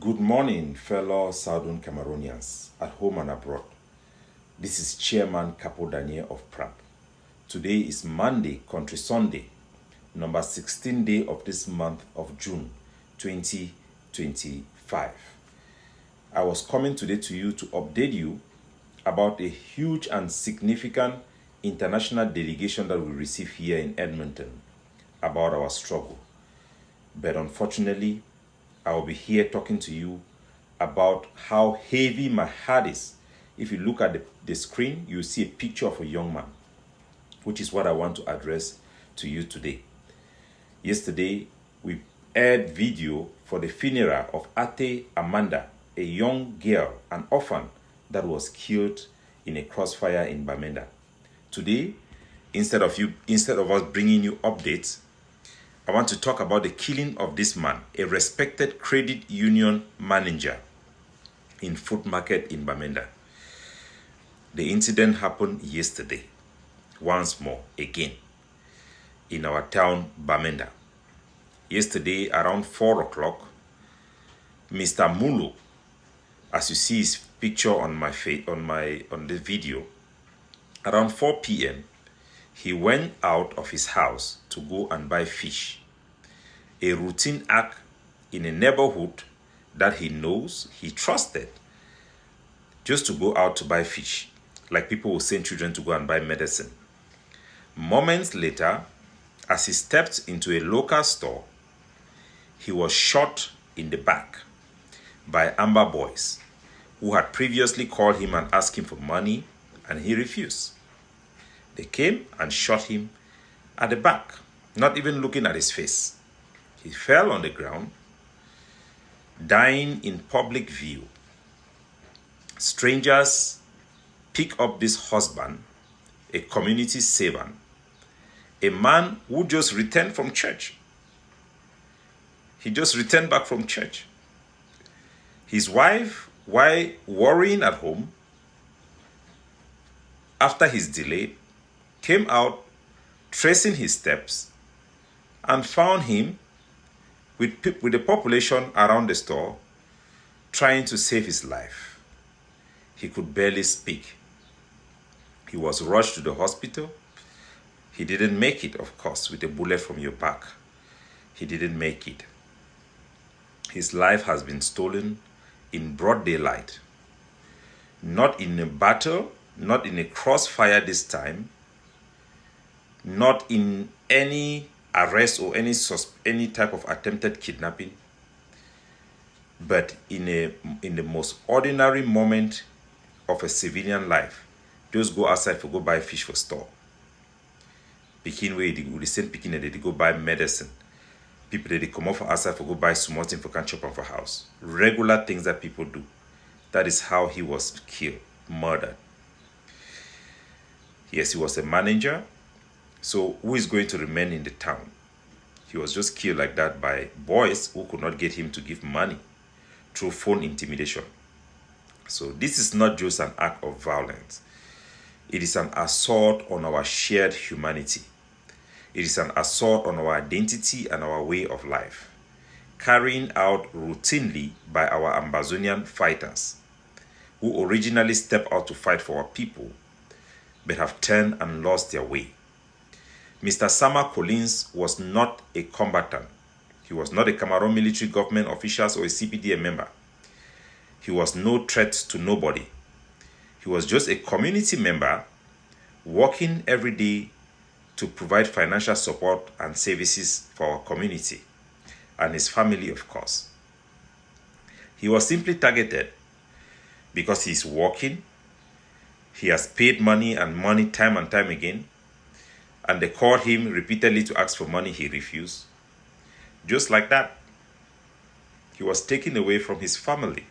Good morning, fellow Southern Cameroonians at home and abroad. This is Chairman Capo Daniel of PRAP. Today is Monday, Country Sunday, number 16 day of this month of June 2025. I was coming today to you to update you about a huge and significant international delegation that we received here in Edmonton about our struggle. But unfortunately, I will be here talking to you about how heavy my heart is. If you look at the screen, you see a picture of a young man, which is what I want to address to you today. Yesterday, we aired video for the funeral of Ate Amanda, a young girl, an orphan that was killed in a crossfire in Bamenda. Today, instead of us bringing you updates, I want to talk about the killing of this man, a respected credit union manager in food market in Bamenda. The incident happened yesterday, once more, again, in our town, Bamenda. Yesterday, around 4 o'clock, Mr. Muluh, as you see his picture on my face, on the video, around 4 p.m., he went out of his house to go and buy fish. A routine act in a neighborhood that he knows, he trusted, just to go out to buy fish, like people will send children to go and buy medicine. Moments later, as he stepped into a local store, he was shot in the back by Amba boys who had previously called him and asked him for money, and he refused. They came and shot him at the back, not even looking at his face. He fell on the ground, dying in public view. Strangers pick up this husband, a community servant, a man who just returned from church. He just returned back from church. His wife, while worrying at home, after his delay, came out, tracing his steps, and found him with the population around the store trying to save his life. He could barely speak. He was rushed to the hospital. He didn't make it, of course, with a bullet from your back. He didn't make it. His life has been stolen in broad daylight. Not in a battle, not in a crossfire this time, not in any arrest or any type of attempted kidnapping, but in the most ordinary moment of a civilian life. Just go outside for go buy fish for store. Pikin where they send pikin and they go buy medicine. People they come out for outside for go buy small thing for can chop on for house. Regular things that people do. That is how he was killed, murdered. Yes, he was a manager. So who is going to remain in the town? He was just killed like that by boys who could not get him to give money through phone intimidation. So this is not just an act of violence. It is an assault on our shared humanity. It is an assault on our identity and our way of life, carried out routinely by our Amazonian fighters who originally stepped out to fight for our people but have turned and lost their way. Mr. Colins was not a combatant. He was not a Cameroon military government official or a CPDA member. He was no threat to nobody. He was just a community member working every day to provide financial support and services for our community and his family, of course. He was simply targeted because he's working. He has paid money and money time and time again, and they called him repeatedly to ask for money. He refused. Just like that, he was taken away from his family.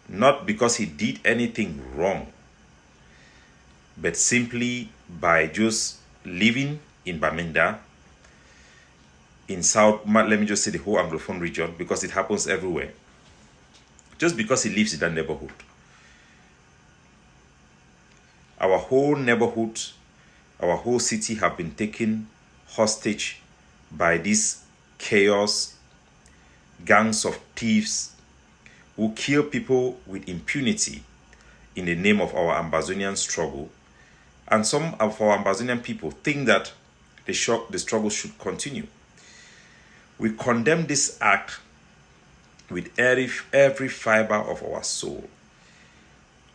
Not because he did anything wrong, but simply by just living in Bamenda, in South, let me just say the whole Anglophone region, because it happens everywhere. Just because he lives in that neighborhood. Our whole neighborhood, our whole city have been taken hostage by this chaos gangs of thieves who kill people with impunity in the name of our Ambazonian struggle. And some of our Ambazonian people think that the struggle should continue. We condemn this act with every fiber of our soul.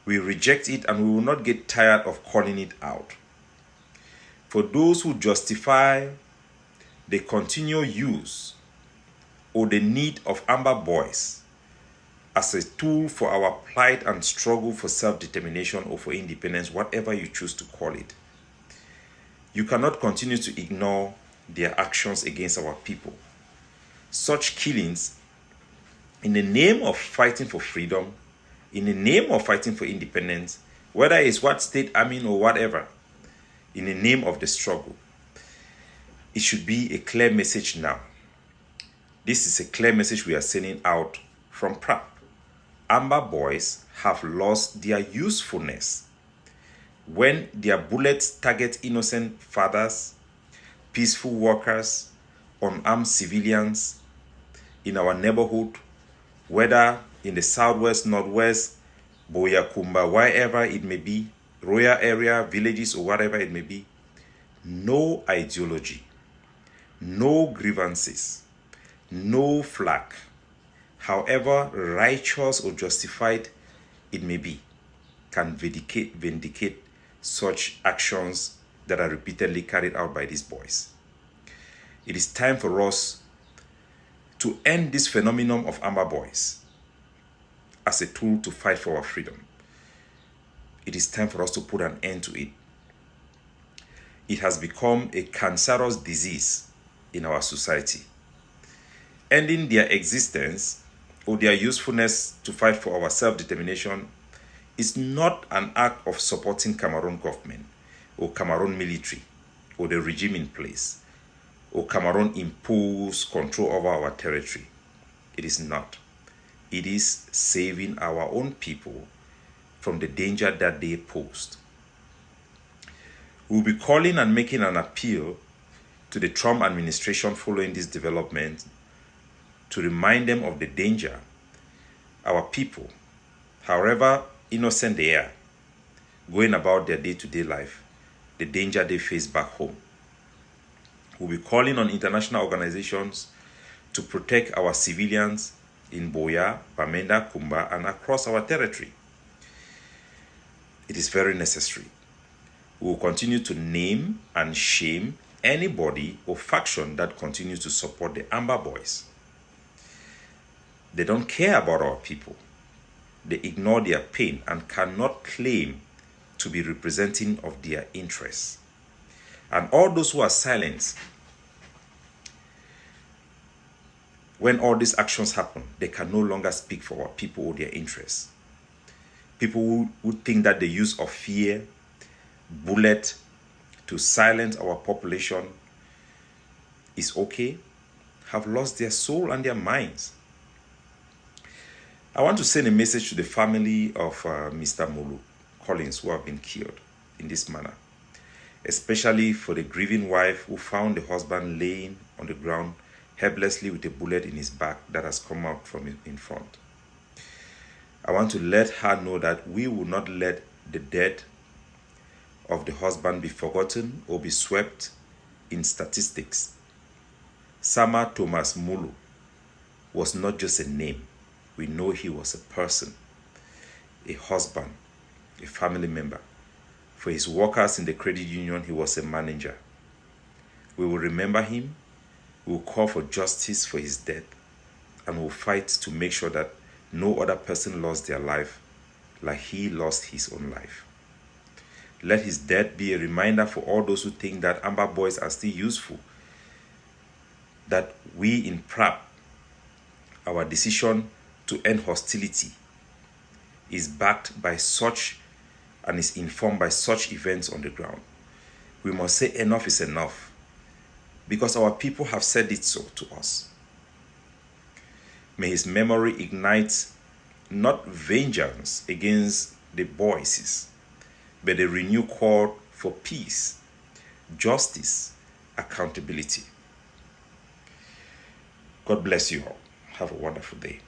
We reject it, and we will not get tired of calling it out. For those who justify the continual use or the need of Amba boys as a tool for our plight and struggle for self-determination or for independence, whatever you choose to call it, you cannot continue to ignore their actions against our people. Such killings, in the name of fighting for freedom, in the name of fighting for independence, whether it's what state army or whatever, in the name of the struggle, it should be a clear message now. This is a clear message we are sending out from PRAP. Amba boys have lost their usefulness. When their bullets target innocent fathers, peaceful workers, unarmed civilians in our neighborhood, whether in the southwest, northwest, Boyakumba, wherever it may be, royal area, villages, or whatever it may be, no ideology, no grievances, no flag, however righteous or justified it may be, can vindicate such actions that are repeatedly carried out by these boys. It is time for us to end this phenomenon of Amba boys as a tool to fight for our freedom. It is time for us to put an end to it. It has become a cancerous disease in our society. Ending their existence or their usefulness to fight for our self-determination is not an act of supporting Cameroon government or Cameroon military or the regime in place or Cameroon impose control over our territory. It is not. It is saving our own people from the danger that they posed. We'll be calling and making an appeal to the Trump administration following this development to remind them of the danger our people, however innocent they are, going about their day-to-day life, the danger they face back home. We'll be calling on international organizations to protect our civilians in Boya, Bamenda, Kumba, and across our territory. It is very necessary. We will continue to name and shame anybody or faction that continues to support the Amba boys. They don't care about our people. They ignore their pain and cannot claim to be representing of their interests. And all those who are silent, when all these actions happen, they can no longer speak for our people or their interests. People who think that the use of fear, bullet to silence our population is okay, have lost their soul and their minds. I want to send a message to the family of Mr. Muluh, Colins, who have been killed in this manner, especially for the grieving wife who found the husband laying on the ground helplessly with a bullet in his back that has come out from in front. I want to let her know that we will not let the death of the husband be forgotten or be swept in statistics. Sama Thomas Muluh was not just a name. We know he was a person, a husband, a family member. For his workers in the credit union, he was a manager. We will remember him. We will call for justice for his death, and we will fight to make sure that no other person lost their life like he lost his own life. Let his death be a reminder for all those who think that Amba boys are still useful, that we in PRAP, our decision to end hostility is backed by such and is informed by such events on the ground. We must say enough is enough, because our people have said it so to us. May his memory ignite not vengeance against the boys, but a renewed call for peace, justice, accountability. God bless you all. Have a wonderful day.